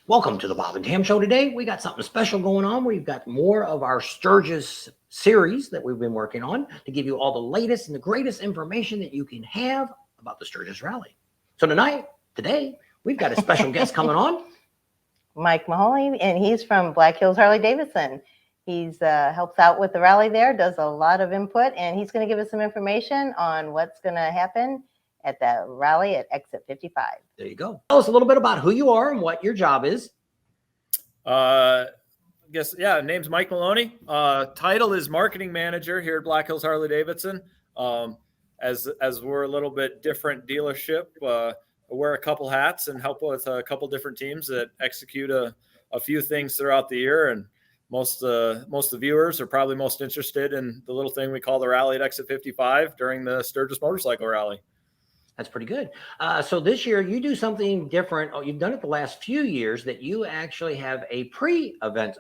Welcome to the Bob and Tam Show. Today, we got something special going on. We've got more of our Sturgis series that we've been working on to give you all the latest and the greatest information that you can have about the Sturgis Rally. So today, we've got a special guest coming on. Mike Mahoney, and he's from Black Hills Harley Davidson. He's helps out with the rally there, does a lot of input, and he's going to give us some information on what's going to happen at that rally at exit 55. There you go. Tell us a little bit about who you are and what your job is. Name's Mike Maloney. Title is marketing manager here at Black Hills Harley Davidson. As we're a little bit different dealership, I wear a couple hats and help with a couple different teams that execute a few things throughout the year. And most of the viewers are probably most interested in the little thing we call the rally at exit 55 during the Sturgis Motorcycle Rally. That's pretty good. So this year you do something different. Oh, you've done it the last few years that you actually have a pre-event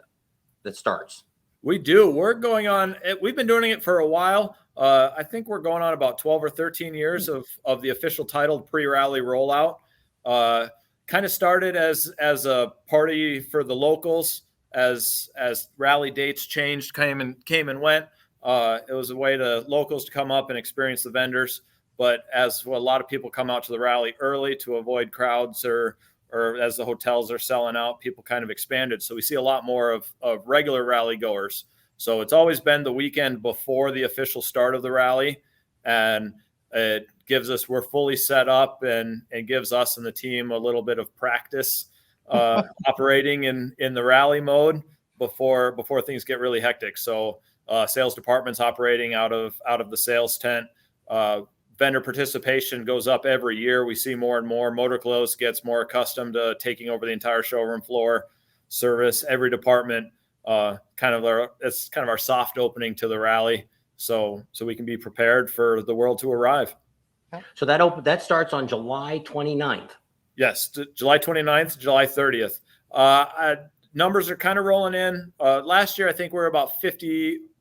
that starts. We do. We've been doing it for a while. I think we're going on about 12 or 13 years of the official titled pre-rally rollout. Kind of started as a party for the locals as rally dates changed, came and went. It was a way to locals to come up and experience the vendors. But as a lot of people come out to the rally early to avoid crowds or as the hotels are selling out, people kind of expanded. So we see a lot more of regular rally goers. So it's always been the weekend before the official start of the rally. And it gives us, we're fully set up and gives us and the team a little bit of practice operating in the rally mode before things get really hectic. So sales department's operating out of the sales tent. Vendor participation goes up every year. We see more and more. Motorclothes gets more accustomed to taking over the entire showroom floor. Service, every department, it's kind of our soft opening to the rally, so we can be prepared for the world to arrive. So that starts on July 29th. Yes, July 29th, July 30th. Numbers are kind of rolling in. Last year, I think we're about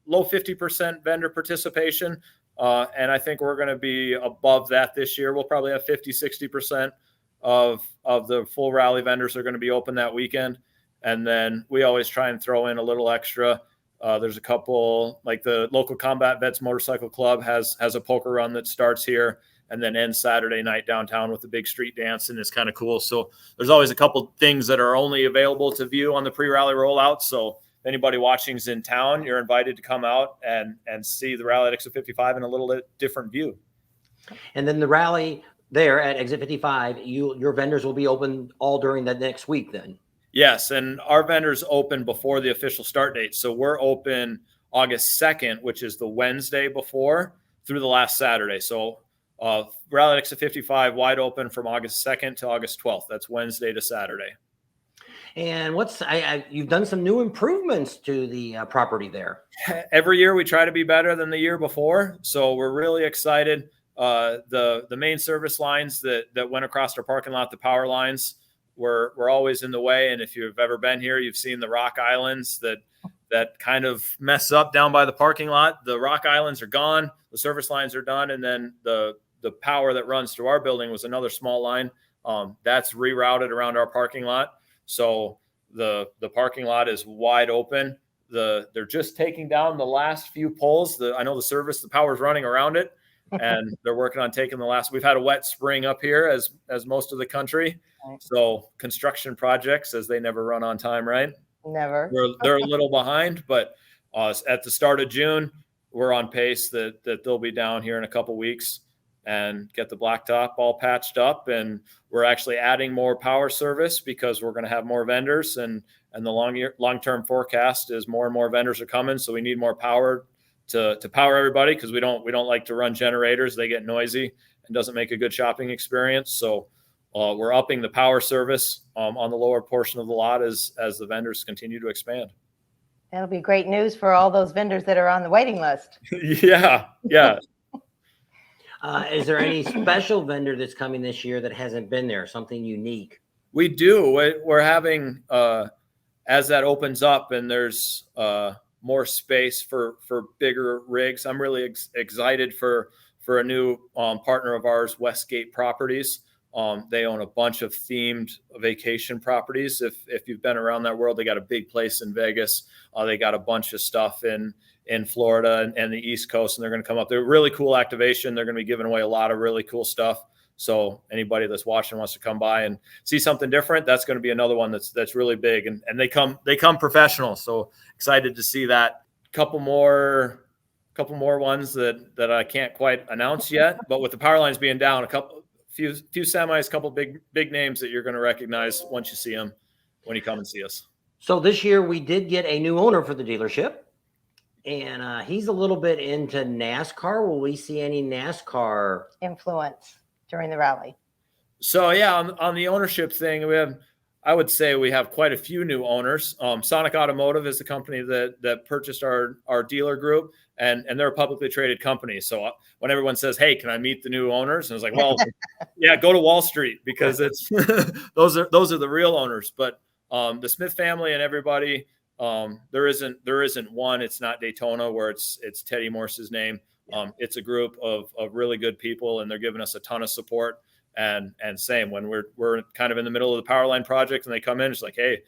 low 50% vendor participation. And I think we're going to be above that this year. We'll probably have 50-60% of the full rally vendors are going to be open that weekend. And then we always try and throw in a little extra. There's a couple, like the local Combat Vets Motorcycle Club has a poker run that starts here and then ends Saturday night downtown with the big street dance, and it's kind of cool. So there's always a couple things that are only available to view on the pre-rally rollout. So if anybody watching's in town, you're invited to come out and see the rally at exit 55 in a little bit different view. And then the rally there at exit 55, your vendors will be open all during the next week then? Yes, and our vendors open before the official start date. So we're open August 2nd, which is the Wednesday before, through the last Saturday. So rally at exit 55 wide open from August 2nd to August 12th. That's Wednesday to Saturday. And you've done some new improvements to the property there. Every year we try to be better than the year before. So we're really excited. The main service lines that went across our parking lot, the power lines, were always in the way. And if you've ever been here, you've seen the rock islands that kind of mess up down by the parking lot. The rock islands are gone. The service lines are done. And then the power that runs through our building was another small line. That's rerouted around our parking lot. So the parking lot is wide open. They're just taking down the last few poles. I know the power's running around it, and they're working on taking the last. We've had a wet spring up here as most of the country. So construction projects, as they never run on time, right? Never. They're a little behind, but at the start of June, we're on pace that they'll be down here in a couple weeks and get the blacktop all patched up. And we're actually adding more power service because we're going to have more vendors, and the long-term forecast is more and more vendors are coming. So we need more power to power everybody, because we don't like to run generators. They get noisy and doesn't make a good shopping experience. So we're upping the power service on the lower portion of the lot as the vendors continue to expand. That'll be great news for all those vendors that are on the waiting list. Yeah. Is there any special vendor that's coming this year that hasn't been there, something unique? We do. We're having, as that opens up and there's more space for bigger rigs, I'm really excited for a new partner of ours, Westgate Properties. They own a bunch of themed vacation properties. If you've been around that world, they got a big place in Vegas. They got a bunch of stuff in Florida and the East Coast, and they're going to come up. They're really cool activation. They're going to be giving away a lot of really cool stuff. So anybody that's watching wants to come by and see something different, that's going to be another one that's really big. And they come professional. So excited to see that. Couple more ones that I can't quite announce yet, but with the power lines being down, few semis, couple big names that you're going to recognize once you see them when you come and see us. So this year we did get a new owner for the dealership, and he's a little bit into NASCAR. Will we see any NASCAR influence during the rally? So yeah, on the ownership thing, I would say we have quite a few new owners. Sonic Automotive is the company that purchased our dealer group, and they're a publicly traded company. So when everyone says, "Hey, can I meet the new owners?" and it's like, "Well, yeah, go to Wall Street because it's those are the real owners." But the Smith family and everybody, there isn't one. It's not Daytona where it's Teddy Morse's name. It's a group of really good people, and they're giving us a ton of support. And same when we're kind of in the middle of the power line project and they come in, it's like, "Hey,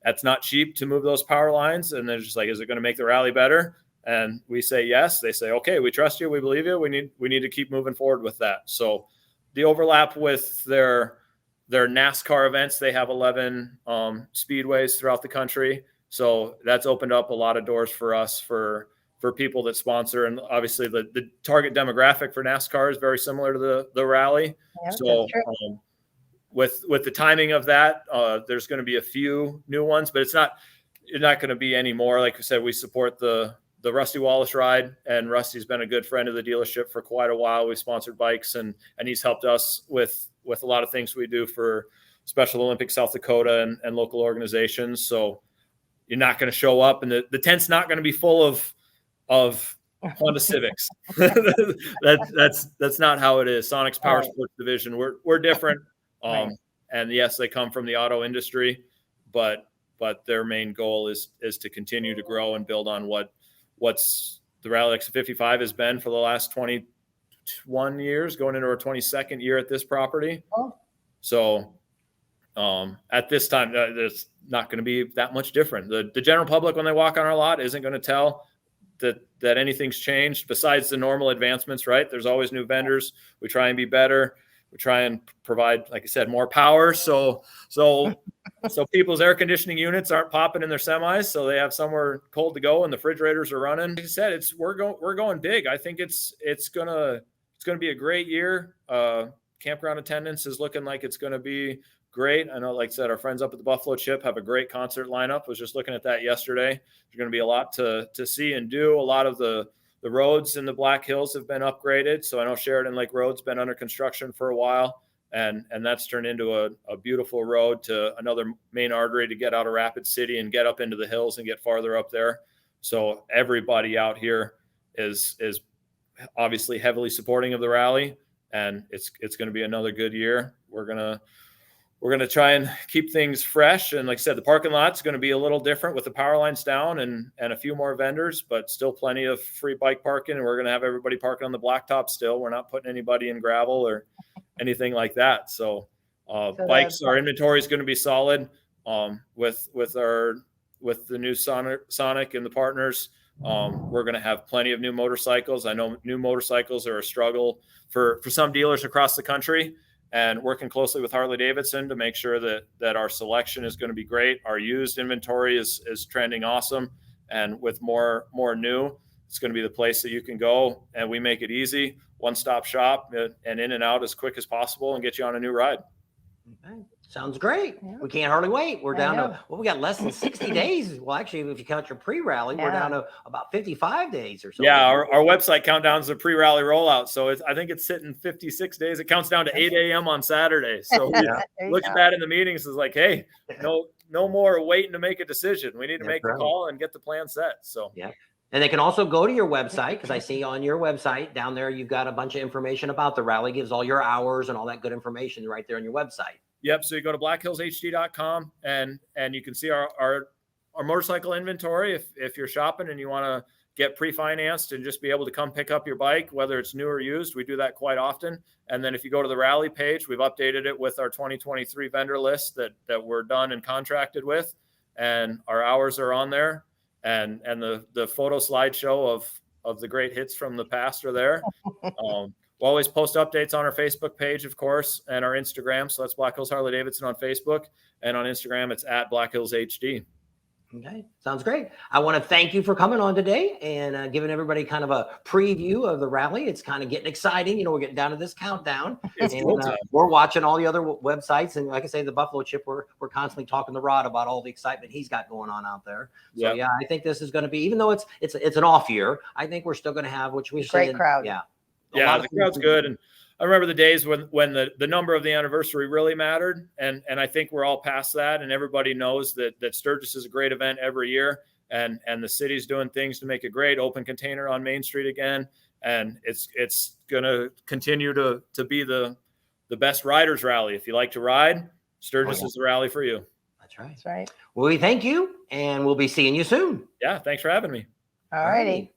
that's not cheap to move those power lines." And they're just like, "Is it going to make the rally better?" And we say yes. They say, "Okay, we trust you. We believe you. We need to keep moving forward with that." So the overlap with their NASCAR events, they have 11 speedways throughout the country. So that's opened up a lot of doors for us for people that sponsor. And obviously the target demographic for NASCAR is very similar to the rally. Yeah, So with the timing of that, there's going to be a few new ones, but it's not going to be any more. Like I said, we support the Rusty Wallace ride, and Rusty's been a good friend of the dealership for quite a while. We sponsored bikes, and he's helped us with a lot of things we do for Special Olympics South Dakota and local organizations. So you're not going to show up, and the tent's not going to be full of Honda Civics. That's not how it is. Sonic's Power Sports division, we're different. And yes, they come from the auto industry, but their main goal is to continue to grow and build on what's the Rally X55 has been for the last 21 years, going into our 22nd year at this property. So at this time, there's not going to be that much different. The general public, when they walk on our lot, isn't going to tell that anything's changed besides the normal advancements, right? There's always new vendors. We try and be better. We try and provide, like I said, more power. So people's air conditioning units aren't popping in their semis, so they have somewhere cold to go and the refrigerators are running. Like I said, we're going big. I think it's gonna be a great year. Campground attendance is looking like it's gonna be great. I know, like I said, our friends up at the Buffalo Chip have a great concert lineup. Was just looking at that yesterday. There's going to be a lot to see and do. A lot of the roads in the Black Hills have been upgraded. So I know Sheridan Lake Road's been under construction for a while, and that's turned into a beautiful road to another main artery to get out of Rapid City and get up into the hills and get farther up there. So everybody out here is obviously heavily supporting of the rally, and it's going to be another good year. We're going to try and keep things fresh. And like I said, the parking lot's going to be a little different with the power lines down and a few more vendors, but still plenty of free bike parking. And we're going to have everybody parking on the blacktop still. We're not putting anybody in gravel or anything like that. So bikes, our inventory is going to be solid with the new Sonic and the partners. We're going to have plenty of new motorcycles. I know new motorcycles are a struggle for some dealers across the country. And working closely with Harley Davidson to make sure that our selection is going to be great. Our used inventory is trending awesome. And with more new, it's going to be the place that you can go. And we make it easy, one-stop shop, and in and out as quick as possible and get you on a new ride. Okay. Sounds great. Yeah. We can't hardly wait. We're down to, we got less than 60 days. Well, actually, if you count your pre-rally, we're down to about 55 days or so. Yeah, our website countdowns the pre-rally rollout. So I think it's sitting 56 days. It counts down to 8 a.m. on Saturday. So look at that in the meetings is like, hey, no more waiting to make a decision. We need to make the call and get the plan set. So yeah. And they can also go to your website, because I see on your website down there, you've got a bunch of information about the rally, gives all your hours and all that good information right there on your website. Yep. So you go to blackhillshd.com and you can see our motorcycle inventory if you're shopping and you want to get pre-financed and just be able to come pick up your bike, whether it's new or used. We do that quite often. And then if you go to the rally page, we've updated it with our 2023 vendor list that we're done and contracted with, and our hours are on there, and the photo slideshow of the great hits from the past are there. We'll always post updates on our Facebook page, of course, and our Instagram. So that's Black Hills Harley Davidson on Facebook, and on Instagram it's at Black Hills HD. Okay, sounds great. I want to thank you for coming on today and giving everybody kind of a preview of the rally. It's kind of getting exciting. You know, we're getting down to this countdown. It's and cool time. we're watching all the other websites. And like I say, the Buffalo Chip, we're constantly talking to Rod about all the excitement he's got going on out there. So, yeah, I think this is going to be, even though it's an off year, I think we're still going to have, which we Great crowd. Yeah. Yeah, the crowd's good. And I remember the days when the number of the anniversary really mattered. And I think we're all past that. And everybody knows that Sturgis is a great event every year. And the city's doing things to make it great. Open container on Main Street again. And it's going to continue to be the best riders rally. If you like to ride, Sturgis is the rally for you. That's right. That's right. Well, we thank you, and we'll be seeing you soon. Yeah, thanks for having me. All righty.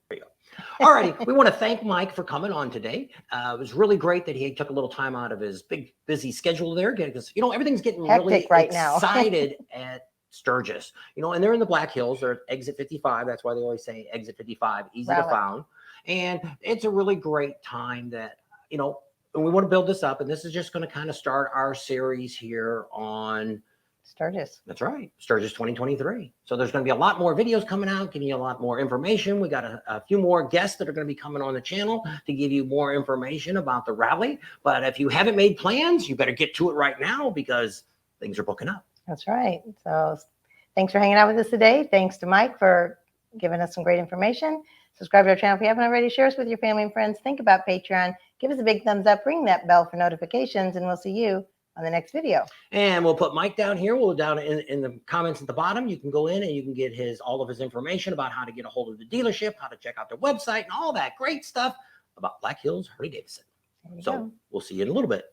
All righty. We want to thank Mike for coming on today. It was really great that he took a little time out of his big, busy schedule there, because, you know, everything's getting Hectic really right now. excited at Sturgis. You know, and they're in the Black Hills. They're at exit 55. That's why they always say exit 55, easy to find. And it's a really great time that, you know, and we want to build this up. And this is just going to kind of start our series here on Sturgis. That's right. Sturgis 2023. So there's going to be a lot more videos coming out, giving you a lot more information. We got a few more guests that are going to be coming on the channel to give you more information about the rally. But if you haven't made plans, you better get to it right now, because things are booking up. That's right. So thanks for hanging out with us today. Thanks to Mike for giving us some great information. Subscribe to our channel if you haven't already. Share us with your family and friends. Think about Patreon. Give us a big thumbs up. Ring that bell for notifications, and we'll see you on the next video. And we'll put Mike down here. We'll down in the comments at the bottom. You can go in and you can get all of his information about how to get a hold of the dealership, how to check out their website, and all that great stuff about Black Hills Harley Davidson. So we'll see you in a little bit.